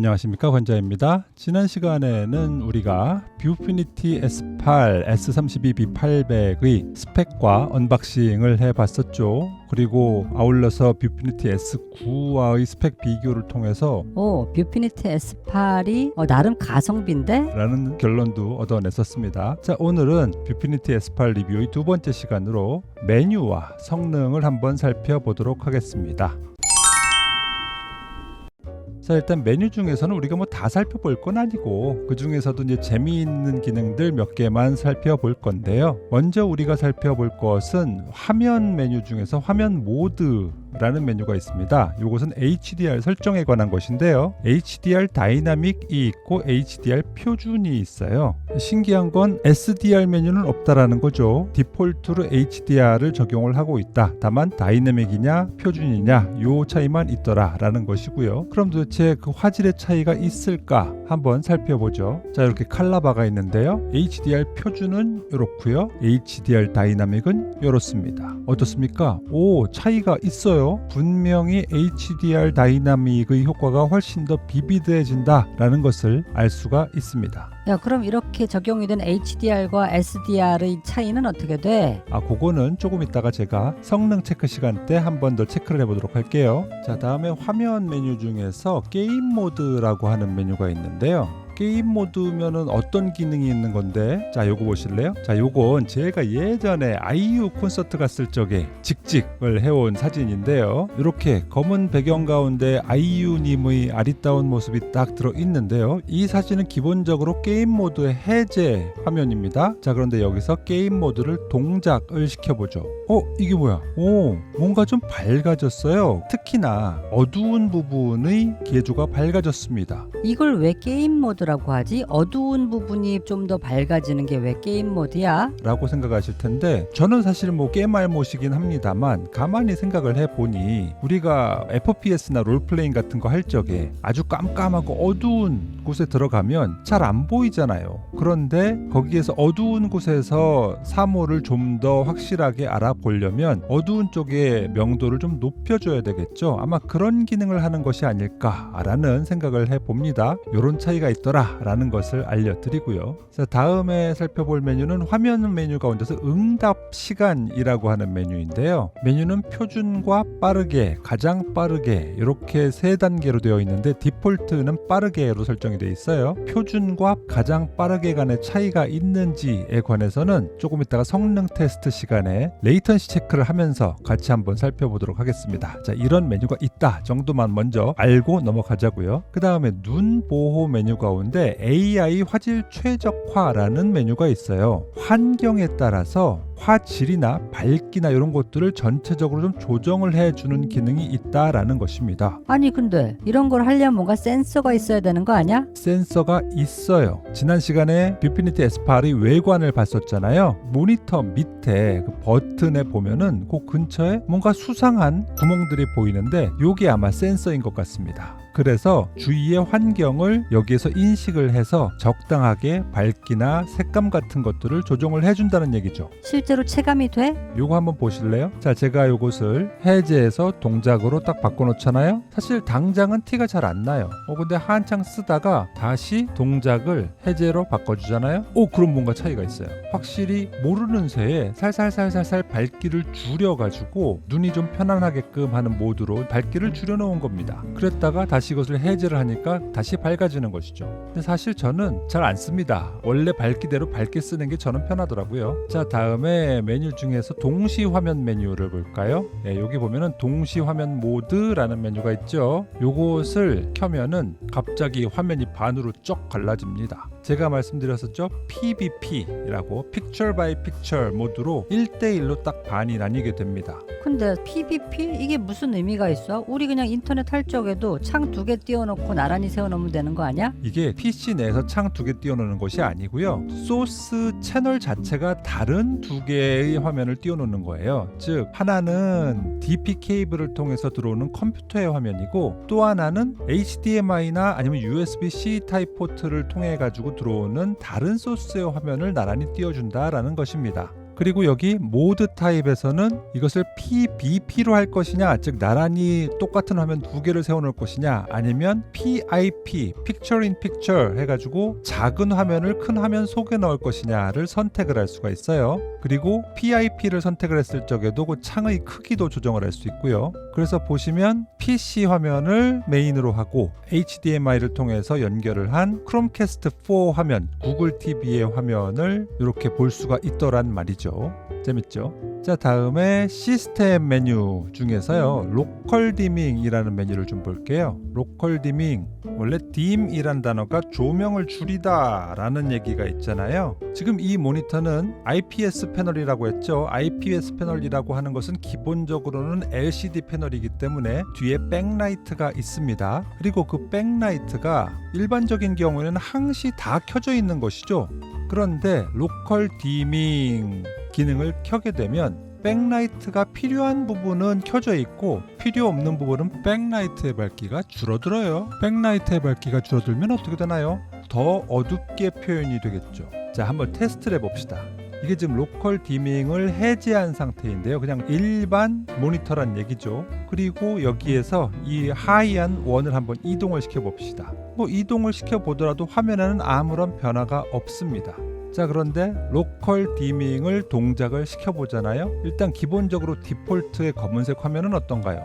안녕하십니까, 권자입니다. 지난 시간에는 우리가 뷰피니티 S8, S32B 800의 스펙과 언박싱을 해봤었죠. 그리고 아울러서 뷰피니티 S9와의 스펙 비교를 통해서 뷰피니티 S8이 나름 가성비인데? 라는 결론도 얻어냈었습니다. 자, 오늘은 뷰피니티 S8 리뷰의 두 번째 시간으로 메뉴와 성능을 한번 살펴보도록 하겠습니다. 자, 일단 메뉴 중에서는 우리가 다 살펴볼 건 아니고 그 중에서도 이제 재미있는 기능들 몇 개만 살펴볼 건데요. 먼저 우리가 살펴볼 것은 화면 메뉴 중에서 화면 모드라는 메뉴가 있습니다. 이것은 HDR 설정에 관한 것인데요. HDR 다이나믹이 있고 HDR 표준이 있어요. 신기한 건 SDR 메뉴는 없다라는 거죠. 디폴트로 HDR을 적용을 하고 있다. 다만 다이나믹이냐 표준이냐 요 차이만 있더라라는 것이고요. 그럼 도대체 그 화질의 차이가 있을까 한번 살펴보죠. 자, 이렇게 컬러바가 있는데요. HDR 표준은 이렇고요. HDR 다이나믹은 이렇습니다. 어떻습니까? 차이가 있어요. 분명히 HDR 다이나믹의 효과가 훨씬 더 비비드해진다라는 것을 알 수가 있습니다. 야, 그럼 이렇게 적용이 된 HDR과 SDR의 차이는 어떻게 돼? 그거는 조금 이따가 제가 성능 체크 시간 때 한 번 더 체크를 해보도록 할게요. 자, 다음에 화면 메뉴 중에서 게임 모드라고 하는 메뉴가 있는데요. 게임 모드면은 어떤 기능이 있는 건데, 자, 요거 보실래요? 자, 요건 제가 예전에 아이유 콘서트 갔을 적에 직직을 해온 사진인데요. 이렇게 검은 배경 가운데 아이유님의 아리따운 모습이 딱 들어있는데요. 이 사진은 기본적으로 게임 모드의 해제 화면입니다. 자, 그런데 여기서 게임 모드를 동작을 시켜보죠. 이게 뭐야? 뭔가 좀 밝아졌어요. 특히나 어두운 부분의 개조가 밝아졌습니다. 이걸 왜 게임 모드라고 하지? 어두운 부분이 좀 더 밝아지는 게 왜 게임 모드야? 라고 생각하실 텐데, 저는 사실 게임알못이긴 합니다만 가만히 생각을 해보니 우리가 FPS나 롤플레잉 같은 거 할 적에 아주 깜깜하고 어두운 곳에 들어가면 잘 안 보이잖아요. 그런데 거기에서 어두운 곳에서 사물을 좀 더 확실하게 알아보려면 어두운 쪽의 명도를 좀 높여줘야 되겠죠. 아마 그런 기능을 하는 것이 아닐까라는 생각을 해봅니다. 이런 차이가 있더라 라는 것을 알려드리고요. 자, 다음에 살펴볼 메뉴는 화면 메뉴 가운데서 응답 시간이라고 하는 메뉴인데요. 메뉴는 표준과 빠르게, 가장 빠르게 이렇게 세 단계로 되어 있는데 디폴트는 빠르게로 설정이 되어 있어요. 표준과 가장 빠르게 간의 차이가 있는지에 관해서는 조금 이따가 성능 테스트 시간에 레이턴시 체크를 하면서 같이 한번 살펴보도록 하겠습니다. 자, 이런 메뉴가 있다 정도만 먼저 알고 넘어가자고요. 그 다음에 눈 보호 메뉴 가운데 AI 화질 최적화라는 메뉴가 있어요. 환경에 따라서 화질이나 밝기나 이런 것들을 전체적으로 좀 조정을 해주는 기능이 있다라는 것입니다. 아니, 근데 이런 걸 하려면 뭔가 센서가 있어야 되는 거 아니야? 센서가 있어요. 지난 시간에 뷰피니티 S8의 외관을 봤었잖아요. 모니터 밑에 그 버튼에 보면은 그 근처에 뭔가 수상한 구멍들이 보이는데 요게 아마 센서인 것 같습니다. 그래서 주위의 환경을 여기에서 인식을 해서 적당하게 밝기나 색감 같은 것들을 조정을 해준다는 얘기죠. 실제로 체감이 돼? 요거 한번 보실래요? 자, 제가 요것을 해제해서 동작으로 딱 바꿔놓잖아요. 사실 당장은 티가 잘 안 나요. 근데 한창 쓰다가 다시 동작을 해제로 바꿔주잖아요. 그럼 뭔가 차이가 있어요. 확실히 모르는 새에 살살살살살 밝기를 줄여가지고 눈이 좀 편안하게끔 하는 모드로 밝기를 줄여놓은 겁니다. 그랬다가 다시 이것을 해제를 하니까 다시 밝아지는 것이죠. 근데 사실 저는 잘 안 씁니다. 원래 밝기대로 밝게 쓰는 게 저는 편하더라고요. 자, 다음에 메뉴 중에서 동시 화면 메뉴를 볼까요? 여기 보면은 동시 화면 모드라는 메뉴가 있죠. 요것을 켜면은 갑자기 화면이 반으로 쩍 갈라집니다. 제가 말씀드렸었죠. PBP라고 Picture by Picture 모드로 1대1로 딱 반이 나뉘게 됩니다. 근데 PVP? 이게 무슨 의미가 있어? 우리 그냥 인터넷 할 적에도 창 2개 띄워놓고 나란히 세워놓으면 되는 거 아니야? 이게 PC 내에서 창 2개 띄워놓는 것이 아니고요. 소스 채널 자체가 다른 2개의 화면을 띄워놓는 거예요. 즉, 하나는 DP 케이블을 통해서 들어오는 컴퓨터의 화면이고 또 하나는 HDMI나 아니면 USB-C 타입 포트를 통해 가지고 들어오는 다른 소스의 화면을 나란히 띄워준다라는 것입니다. 그리고 여기 모드 타입에서는 이것을 PBP로 할 것이냐, 즉 나란히 똑같은 화면 두 개를 세워놓을 것이냐, 아니면 PIP, Picture in Picture 해가지고 작은 화면을 큰 화면 속에 넣을 것이냐를 선택을 할 수가 있어요. 그리고 PIP를 선택을 했을 적에도 그 창의 크기도 조정을 할 수 있고요. 그래서 보시면 PC 화면을 메인으로 하고 HDMI를 통해서 연결을 한 크롬캐스트 4 화면, 구글 TV의 화면을 이렇게 볼 수가 있더란 말이죠. 재밌죠? 자, 다음에 시스템 메뉴 중에서요, 로컬 디밍이라는 메뉴를 좀 볼게요. 로컬 디밍, 원래 dim이란 단어가 조명을 줄이다 라는 얘기가 있잖아요. 지금 이 모니터는 IPS 패널이라고 했죠. IPS 패널이라고 하는 것은 기본적으로는 LCD 패널이기 때문에 뒤에 백라이트가 있습니다. 그리고 그 백라이트가 일반적인 경우에는 항시 다 켜져 있는 것이죠. 그런데 로컬 디밍 기능을 켜게 되면 백라이트가 필요한 부분은 켜져 있고 필요 없는 부분은 백라이트의 밝기가 줄어들어요. 백라이트의 밝기가 줄어들면 어떻게 되나요? 더 어둡게 표현이 되겠죠. 자, 한번 테스트를 해봅시다. 이게 지금 로컬 디밍을 해제한 상태인데요. 그냥 일반 모니터란 얘기죠. 그리고 여기에서 이 하이한 원을 한번 이동을 시켜봅시다. 뭐 이동을 시켜보더라도 화면에는 아무런 변화가 없습니다. 자, 그런데 로컬 디밍을 동작을 시켜보잖아요. 일단 기본적으로 디폴트의 검은색 화면은 어떤가요?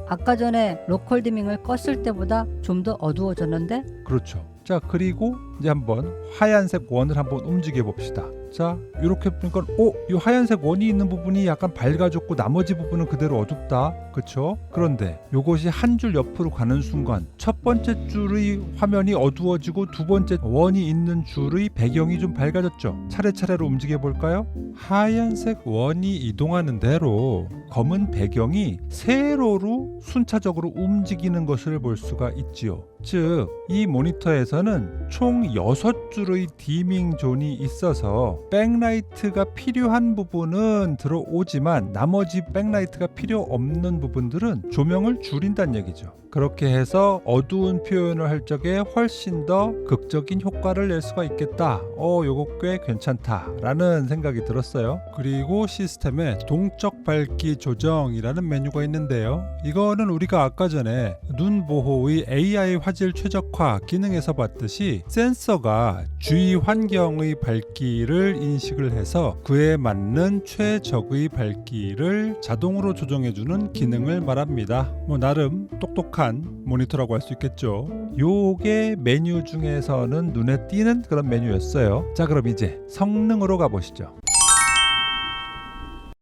아까 전에 로컬 디밍을 껐을 때보다 좀 더 어두워졌는데? 그렇죠. 자, 그리고 이제 한번 하얀색 원을 한번 움직여 봅시다. 자, 이렇게 보니까 이 하얀색 원이 있는 부분이 약간 밝아졌고 나머지 부분은 그대로 어둡다. 그렇죠? 그런데 이것이 한 줄 옆으로 가는 순간 첫 번째 줄의 화면이 어두워지고 두 번째 원이 있는 줄의 배경이 좀 밝아졌죠. 차례차례로 움직여 볼까요? 하얀색 원이 이동하는 대로 검은 배경이 세로로 순차적으로 움직이는 것을 볼 수가 있지요. 즉, 이 모니터에서는 총 6줄의 디밍 존이 있어서 백라이트가 필요한 부분은 들어오지만 나머지 백라이트가 필요 없는 부분들은 조명을 줄인다는 얘기죠. 그렇게 해서 어두운 표현을 할 적에 훨씬 더 극적인 효과를 낼 수가 있겠다. 요거 꽤 괜찮다라는 생각이 들었어요. 그리고 시스템에 동적 밝기 조정이라는 메뉴가 있는데요. 이거는 우리가 아까 전에 눈 보호의 AI 화질 최적화 기능에서 봤듯이 센서가 주위 환경의 밝기를 인식을 해서 그에 맞는 최적의 밝기를 자동으로 조정해주는 기능을 말합니다. 나름 똑똑한 모니터라고 할 수 있겠죠. 요게 메뉴 중에서는 눈에 띄는 그런 메뉴였어요. 자, 그럼 이제 성능으로 가보시죠.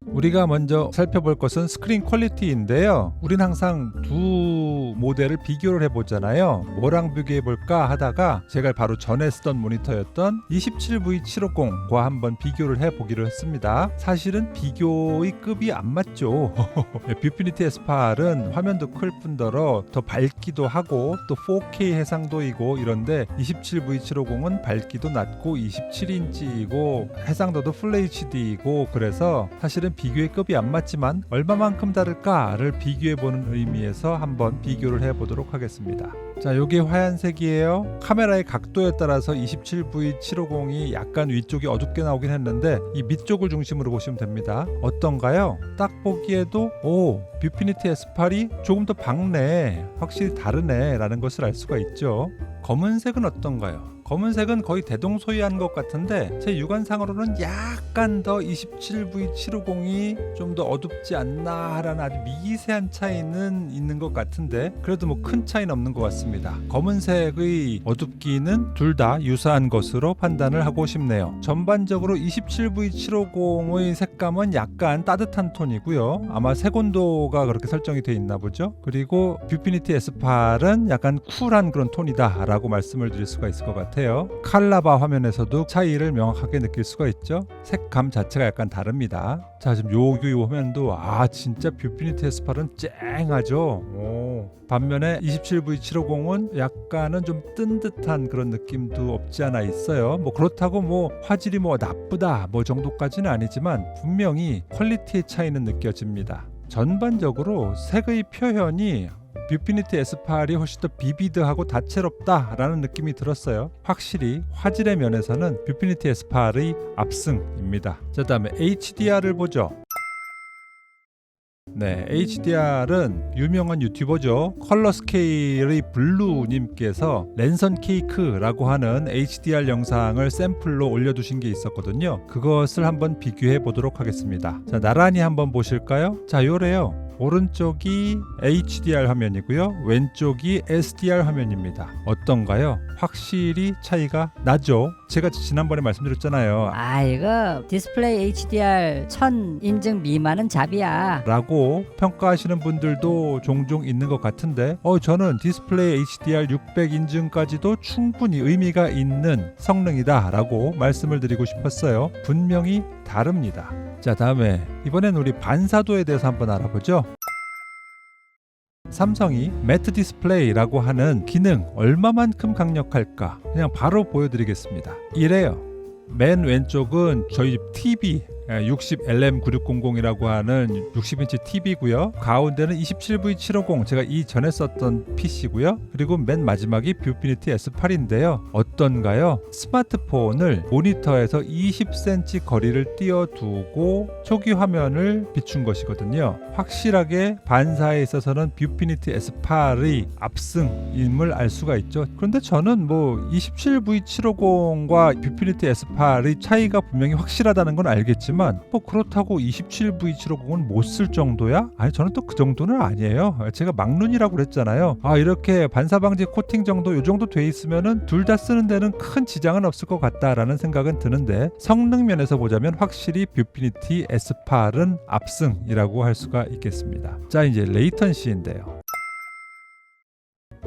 우리가 먼저 살펴볼 것은 스크린 퀄리티인데요. 우린 항상 두 모델을 비교를 해보잖아요. 뭐랑 비교해볼까 하다가 제가 바로 전에 쓰던 모니터였던 27V750과 한번 비교를 해보기로 했습니다. 사실은 비교의 급이 안 맞죠. 뷰피니티 S8은 화면도 클 뿐더러 더 밝기도 하고 또 4K 해상도이고 이런데 27V750은 밝기도 낮고 27인치이고 해상도도 풀 HD이고 그래서 사실은 비교의 급이 안 맞지만 얼마만큼 다를까를 비교해보는 의미에서 한번 비교를 해보도록 하겠습니다. 자, 요게 하얀색이에요. 카메라의 각도에 따라서 27V750이 약간 위쪽이 어둡게 나오긴 했는데 이 밑쪽을 중심으로 보시면 됩니다. 어떤가요? 딱 보기에도 뷰피니티 S8이 조금 더 밝네, 확실히 다르네 라는 것을 알 수가 있죠. 검은색은 어떤가요? 검은색은 거의 대동소이한 것 같은데 제 육안상으로는 약간 더 27V750이 좀 더 어둡지 않나 라는 아주 미세한 차이는 있는 것 같은데 그래도 뭐 큰 차이는 없는 것 같습니다. 검은색의 어둡기는 둘 다 유사한 것으로 판단을 하고 싶네요. 전반적으로 27V750의 색감은 약간 따뜻한 톤이고요. 아마 색온도가 그렇게 설정이 되어 있나 보죠. 그리고 뷰피니티 S8은 약간 쿨한 그런 톤이다 라고 말씀을 드릴 수가 있을 것 같아요. 칼라바 화면에서도 차이를 명확하게 느낄 수가 있죠. 색감 자체가 약간 다릅니다. 자, 지금 요 화면도 진짜 뷰피니티 S8은 쨍하죠. 반면에 27V750은 약간은 좀 뜬 듯한 그런 느낌도 없지 않아 있어요. 그렇다고 화질이 나쁘다 정도까지는 아니지만 분명히 퀄리티의 차이는 느껴집니다. 전반적으로 색의 표현이 뷰피니티 S8이 훨씬 더 비비드하고 다채롭다라는 느낌이 들었어요. 확실히 화질의 면에서는 뷰피니티 S8의 압승입니다. 자, 다음에 HDR을 보죠. 네, HDR은 유명한 유튜버죠. 컬러스케일의 블루님께서 랜선 케이크라고 하는 HDR 영상을 샘플로 올려두신 게 있었거든요. 그것을 한번 비교해 보도록 하겠습니다. 자, 나란히 한번 보실까요? 자, 요래요. 오른쪽이 HDR 화면이고요. 왼쪽이 SDR 화면입니다. 어떤가요? 확실히 차이가 나죠. 제가 지난번에 말씀드렸잖아요. 아, 이거 디스플레이 HDR 1000 인증 미만은 잡이야. 라고 평가하시는 분들도 종종 있는 것 같은데 저는 디스플레이 HDR 600 인증까지도 충분히 의미가 있는 성능이다 라고 말씀을 드리고 싶었어요. 분명히 다릅니다. 자, 다음에 이번엔 우리 반사도에 대해서 한번 알아보죠. 삼성이 매트 디스플레이라고 하는 기능 얼마만큼 강력할까 그냥 바로 보여드리겠습니다. 이래요. 맨 왼쪽은 저희 집 TV 60LM9600이라고 하는 60인치 TV고요. 가운데는 27V750 제가 이전에 썼던 PC고요. 그리고 맨 마지막이 뷰피니티 S8인데요. 어떤가요? 스마트폰을 모니터에서 20cm 거리를 띄워두고 초기 화면을 비춘 것이거든요. 확실하게 반사에 있어서는 뷰피니티 S8의 압승임을 알 수가 있죠. 그런데 저는 27V750과 뷰피니티 S8의 차이가 분명히 확실하다는 건 알겠지만 그렇다고 27V750은 못 쓸 정도야? 아니, 저는 또 그 정도는 아니에요. 제가 막눈이라고 그랬잖아요. 반사 방지 코팅 정도 요 정도 돼 있으면은 둘 다 쓰는 데는 큰 지장은 없을 것 같다라는 생각은 드는데 성능 면에서 보자면 확실히 뷰피니티 S8은 압승이라고 할 수가 있겠습니다. 자, 이제 레이턴시인데요.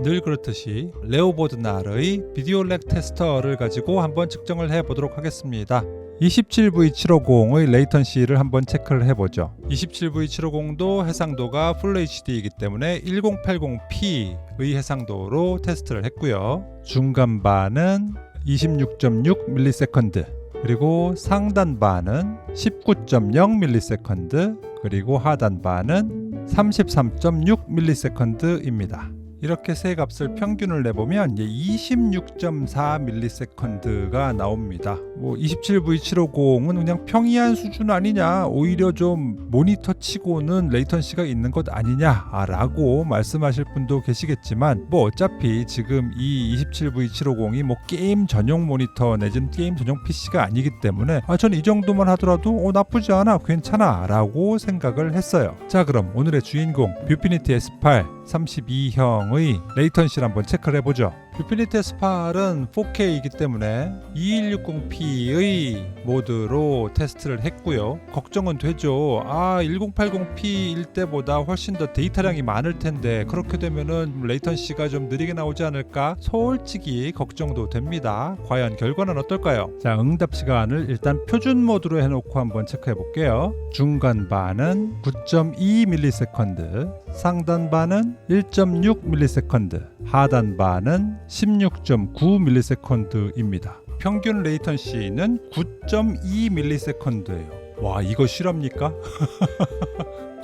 늘 그렇듯이 레오보드날의 비디오 렉 테스터를 가지고 한번 측정을 해보도록 하겠습니다. 27V750의 레이턴시를 한번 체크를 해보죠. 27V750도 해상도가 풀 HD이기 때문에 1080p의 해상도로 테스트를 했고요. 중간반은 26.6ms, 그리고 상단반은 19.0ms, 그리고 하단반은 33.6ms입니다. 이렇게 세 값을 평균을 내보면 26.4ms가 나옵니다. 27V750은 그냥 평이한 수준 아니냐, 오히려 좀 모니터 치고는 레이턴시가 있는 것 아니냐라고 말씀하실 분도 계시겠지만 어차피 지금 이 27V750이 게임 전용 모니터 내지는 게임 전용 PC가 아니기 때문에 저는 이 정도만 하더라도 나쁘지 않아, 괜찮아 라고 생각을 했어요. 자, 그럼 오늘의 주인공 뷰피니티 S8 32형의 레이턴시를 한번 체크를 해보죠. 뷰피니티 S8은 4K이기 때문에 2160p의 모드로 테스트를 했고요. 걱정은 되죠. 1080p일 때보다 훨씬 더 데이터량이 많을 텐데 그렇게 되면은 레이턴시가 좀 느리게 나오지 않을까? 솔직히 걱정도 됩니다. 과연 결과는 어떨까요? 자, 응답 시간을 일단 표준 모드로 해놓고 한번 체크해 볼게요. 중간반은 9.2ms, 상단반은 1.6ms, 하단반은 16.9ms입니다. 평균 레이턴시는 9.2ms예요. 와, 이거 실합니까?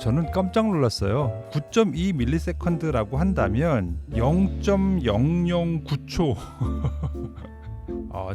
저는 깜짝 놀랐어요. 9.2ms라고 한다면 0.009초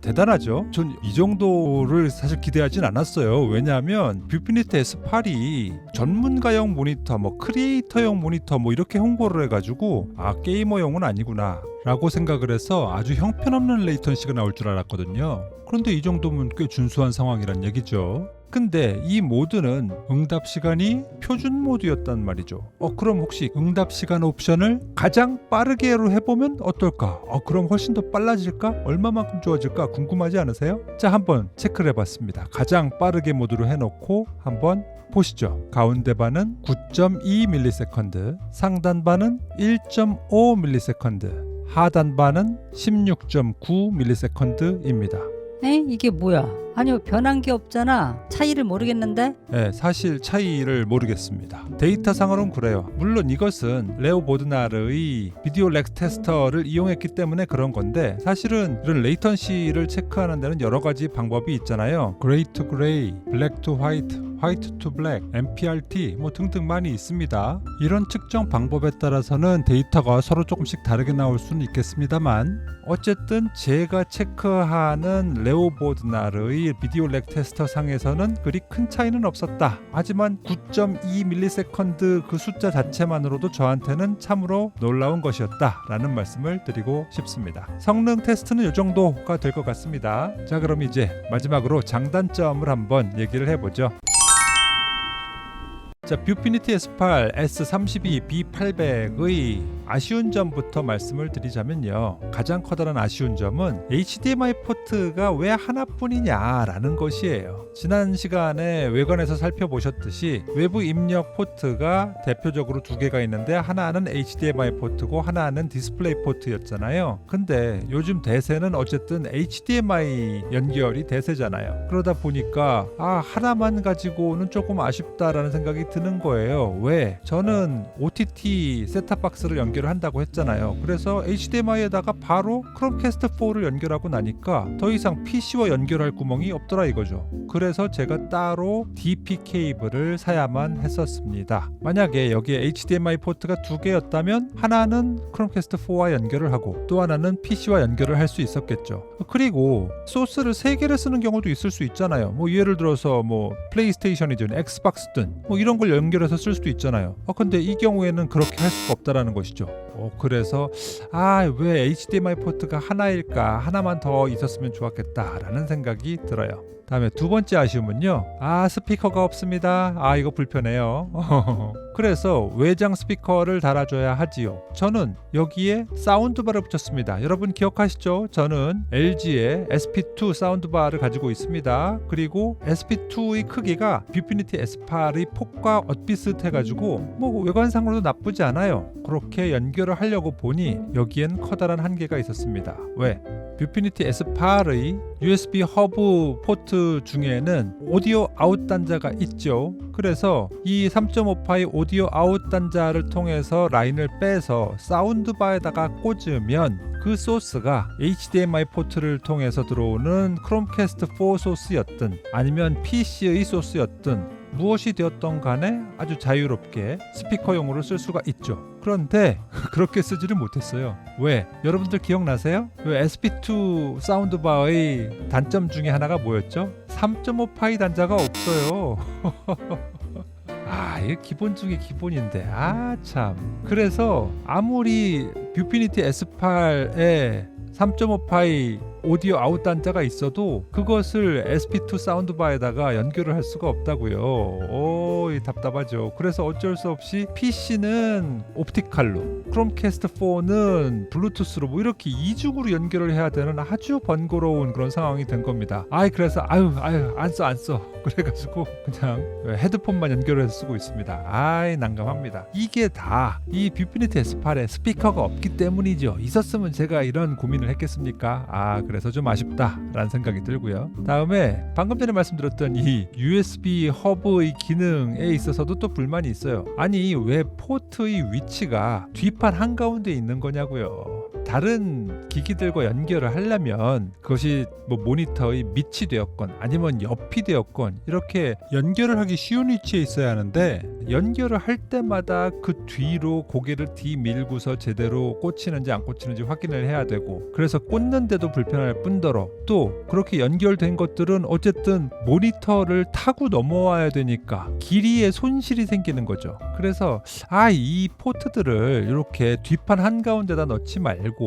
대단하죠. 전 이 정도를 사실 기대하진 않았어요. 왜냐하면 뷰피니티 S8이 전문가용 모니터, 크리에이터용 모니터 이렇게 홍보를 해가지고 게이머용은 아니구나 라고 생각을 해서 아주 형편없는 레이턴시가 나올 줄 알았거든요. 그런데 이 정도면 꽤 준수한 상황이란 얘기죠. 근데 이 모드는 응답 시간이 표준 모드였단 말이죠. 그럼 혹시 응답 시간 옵션을 가장 빠르게로 해보면 어떨까? 그럼 훨씬 더 빨라질까? 얼마만큼 좋아질까? 궁금하지 않으세요? 자, 한번 체크를 해봤습니다. 가장 빠르게 모드로 해놓고 한번 보시죠. 가운데 반은 9.2ms, 상단 반은 1.5ms, 하단 반은 16.9ms입니다. 이게 뭐야? 아니 변한 게 없잖아. 차이를 모르겠는데? 네, 사실 차이를 모르겠습니다. 데이터상으로는 그래요. 물론 이것은 레오 보드나르의 비디오 렉 테스터를 이용했기 때문에 그런 건데 사실은 이런 레이턴시를 체크하는 데는 여러 가지 방법이 있잖아요. 그레이 투 그레이, 블랙 투 화이트, 화이트 투 블랙, MPRT 뭐 등등 많이 있습니다. 이런 측정 방법에 따라서는 데이터가 서로 조금씩 다르게 나올 수는 있겠습니다만 어쨌든 제가 체크하는 레오 보드나르의 비디오 렉 테스터 상에서는 그리 큰 차이는 없었다. 하지만 9.2ms 그 숫자 자체만으로도 저한테는 참으로 놀라운 것이었다 라는 말씀을 드리고 싶습니다. 성능 테스트는 이 정도가 될 것 같습니다. 자, 그럼 이제 마지막으로 장단점을 한번 얘기를 해보죠. 자, 뷰피니티 S8, S32, B800의 아쉬운 점부터 말씀을 드리자면요. 가장 커다란 아쉬운 점은 HDMI 포트가 왜 하나뿐이냐라는 것이에요. 지난 시간에 외관에서 살펴보셨듯이 외부 입력 포트가 대표적으로 두 개가 있는데 하나는 HDMI 포트고 하나는 디스플레이 포트였잖아요. 근데 요즘 대세는 어쨌든 HDMI 연결이 대세잖아요. 그러다 보니까 하나만 가지고는 조금 아쉽다라는 생각이 드는 거예요. 왜? 저는 OTT 셋탑박스를 연결을 한다고 했잖아요. 그래서 HDMI에다가 바로 크롬캐스트 4를 연결하고 나니까 더 이상 PC와 연결할 구멍이 없더라 이거죠. 그래서 제가 따로 DP 케이블을 사야만 했었습니다. 만약에 여기에 HDMI 포트가 두 개였다면 하나는 크롬캐스트 4와 연결을 하고 또 하나는 PC와 연결을 할 수 있었겠죠. 그리고 소스를 세 개를 쓰는 경우도 있을 수 있잖아요. 뭐 예를 들어서 뭐 플레이스테이션이든 엑스박스든 뭐 이런 걸 연결해서 쓸 수도 있잖아요. 근데 이 경우에는 그렇게 할 수가 없다라는 것이죠. 그래서 왜 HDMI 포트가 하나일까? 하나만 더 있었으면 좋았겠다라는 생각이 들어요. 다음에 두 번째 아쉬움은요. 스피커가 없습니다. 이거 불편해요. 그래서 외장 스피커를 달아줘야 하지요. 저는 여기에 사운드바를 붙였습니다. 여러분 기억하시죠? 저는 LG의 SP2 사운드바를 가지고 있습니다. 그리고 SP2의 크기가 뷰피니티 S8의 폭과 엇비슷해가지고 뭐 외관상으로도 나쁘지 않아요. 그렇게 연결을 하려고 보니 여기엔 커다란 한계가 있었습니다. 왜? 뷰피니티 S8의 USB 허브 포트 중에는 오디오 아웃 단자가 있죠. 그래서 이 3.5파이 오디오 아웃 단자를 통해서 라인을 빼서 사운드바에다가 꽂으면 그 소스가 HDMI 포트를 통해서 들어오는 크롬캐스트 4 소스였든 아니면 PC의 소스였든 무엇이 되었던 간에 아주 자유롭게 스피커용으로 쓸 수가 있죠. 그런데 그렇게 쓰지를 못했어요. 왜? 여러분들 기억나세요? SP2 사운드바의 단점 중에 하나가 뭐였죠? 3.5파이 단자가 없어요. 이게 기본 중에 기본인데 참. 그래서 아무리 뷰피니티 S8에 3.5파이 오디오 아웃 단자가 있어도 그것을 SP2 사운드바에다가 연결을 할 수가 없다고요. 답답하죠. 그래서 어쩔 수 없이 PC는 옵티칼로, 크롬캐스트 4는 블루투스로 뭐 이렇게 이중으로 연결을 해야 되는 아주 번거로운 그런 상황이 된 겁니다. 그래서 안 써. 그래가지고 그냥 헤드폰만 연결해서 쓰고 있습니다. 난감합니다. 이게 다 이 뷰피니티 S8에 스피커가 없기 때문이죠. 있었으면 제가 이런 고민을 했겠습니까? 그래서 좀 아쉽다라는 생각이 들고요. 다음에 방금 전에 말씀드렸던 이 USB 허브의 기능에 있어서도 또 불만이 있어요. 왜 포트의 위치가 뒷판 한가운데 있는 거냐고요. 다른 기기들과 연결을 하려면 그것이 뭐 모니터의 밑이 되었건 아니면 옆이 되었건 이렇게 연결을 하기 쉬운 위치에 있어야 하는데 연결을 할 때마다 그 뒤로 고개를 뒤밀고서 제대로 꽂히는지 안 꽂히는지 확인을 해야 되고 그래서 꽂는데도 불편할 뿐더러 또 그렇게 연결된 것들은 어쨌든 모니터를 타고 넘어와야 되니까 길이에 손실이 생기는 거죠. 그래서 이 포트들을 이렇게 뒷판 한가운데다 넣지 말고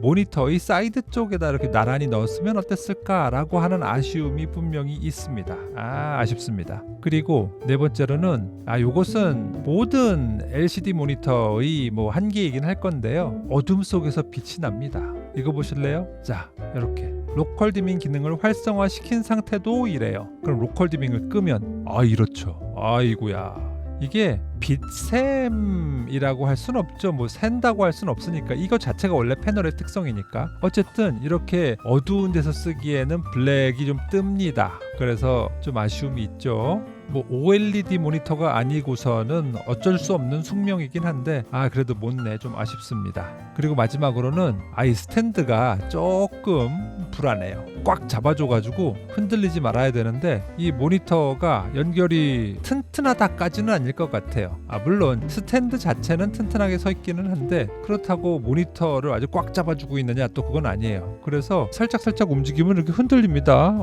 모니터의 사이드 쪽에다 이렇게 나란히 넣었으면 어땠을까라고 하는 아쉬움이 분명히 있습니다. 아쉽습니다. 그리고 네 번째로는 이것은 모든 LCD 모니터의 뭐 한계이긴 할 건데요. 어둠 속에서 빛이 납니다. 이거 보실래요? 자, 이렇게 로컬 디밍 기능을 활성화시킨 상태도 이래요. 그럼 로컬 디밍을 끄면 이렇죠. 아이고야. 이게 빛샘이라고 할 순 없죠. 뭐 샌다고 할 순 없으니까 이거 자체가 원래 패널의 특성이니까. 어쨌든 이렇게 어두운 데서 쓰기에는 블랙이 좀 뜹니다. 그래서 좀 아쉬움이 있죠. 뭐 OLED 모니터가 아니고서는 어쩔 수 없는 숙명이긴 한데 그래도 못내 좀 아쉽습니다. 그리고 마지막으로는 이 스탠드가 조금 불안해요. 꽉 잡아줘가지고 흔들리지 말아야 되는데 이 모니터가 연결이 튼튼하다까지는 아닐 것 같아요. 물론 스탠드 자체는 튼튼하게 서 있기는 한데 그렇다고 모니터를 아주 꽉 잡아주고 있느냐 또 그건 아니에요. 그래서 살짝 움직이면 이렇게 흔들립니다.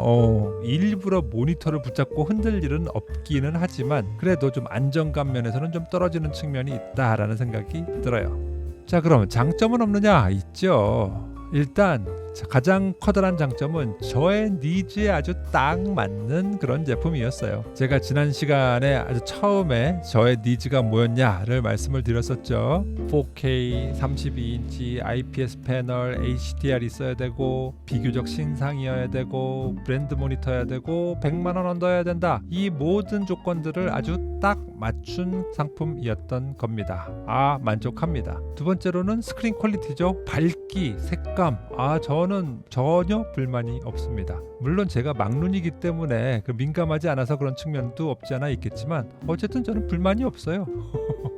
일부러 모니터를 붙잡고 흔들 일은 없기는 하지만 그래도 좀 안정감 면에서는 좀 떨어지는 측면이 있다라는 생각이 들어요. 자, 그럼 장점은 없느냐? 있죠. 일단 가장 커다란 장점은 저의 니즈에 아주 딱 맞는 그런 제품이었어요. 제가 지난 시간에 아주 처음에 저의 니즈가 뭐였냐를 말씀을 드렸었죠. 4K 32인치 IPS 패널 HDR 있어야 되고 비교적 신상이어야 되고 브랜드 모니터여야 되고 100만 원 언더여야 된다. 이 모든 조건들을 아주 딱 맞춘 상품이었던 겁니다. 만족합니다. 두 번째로는 스크린 퀄리티죠. 밝기, 색감. 저는 전혀 불만이 없습니다. 물론 제가 막눈이기 때문에 민감하지 않아서 그런 측면도 없지 않아 있겠지만 어쨌든 저는 불만이 없어요.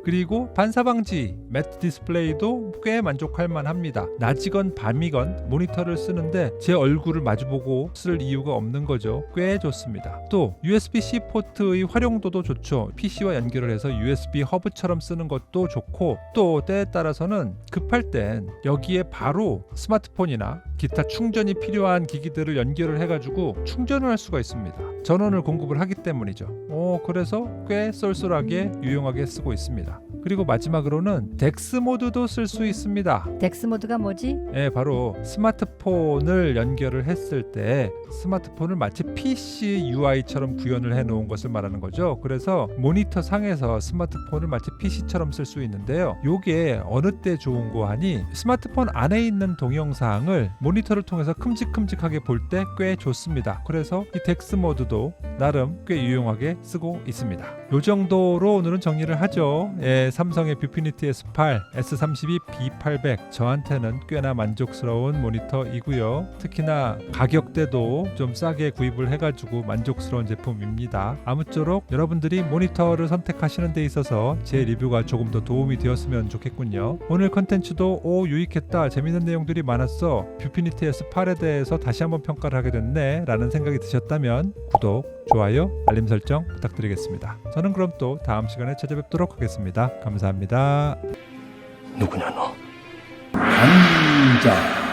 그리고 반사 방지 매트 디스플레이도 꽤 만족할 만합니다. 낮이건 밤이건 모니터를 쓰는데 제 얼굴을 마주보고 쓸 이유가 없는 거죠. 꽤 좋습니다. 또 USB-C 포트의 활용도도 좋죠. PC와 연결을 해서 USB 허브처럼 쓰는 것도 좋고 또 때에 따라서는 급할 땐 여기에 바로 스마트폰이나 기타 충전이 필요한 기기들을 연결을 해가지고 충전을 할 수가 있습니다. 전원을 공급을 하기 때문이죠. 그래서 꽤 쏠쏠하게 유용하게 쓰고 있습니다. 그리고 마지막으로는 덱스 모드도 쓸 수 있습니다. 덱스 모드가 뭐지? 바로 스마트폰을 연결을 했을 때 스마트폰을 마치 PC UI처럼 구현을 해놓은 것을 말하는 거죠. 그래서 모니터 상에서 스마트폰을 마치 PC처럼 쓸 수 있는데요. 요게 어느 때 좋은 거 하니 스마트폰 안에 있는 동영상을 모니터를 통해서 큼직큼직하게 볼 때 꽤 좋습니다. 그래서 이 덱스 모드도 나름 꽤 유용하게 쓰고 있습니다. 요 정도로 오늘은 정리를 하죠. 삼성의 뷰피니티 S8, S32, B800 저한테는 꽤나 만족스러운 모니터이고요. 특히나 가격대도 좀 싸게 구입을 해가지고 만족스러운 제품입니다. 아무쪼록 여러분들이 모니터를 선택하시는 데 있어서 제 리뷰가 조금 더 도움이 되었으면 좋겠군요. 오늘 컨텐츠도 유익했다, 재밌는 내용들이 많았어, 뷰피니티 S8에 대해서 다시 한번 평가를 하게 됐네 라는 생각이 드셨다면 구독, 좋아요, 알림 설정 부탁드리겠습니다. 저는 그럼 또 다음 시간에 찾아뵙도록 하겠습니다. 감사합니다. 누구냐 너? 앉아.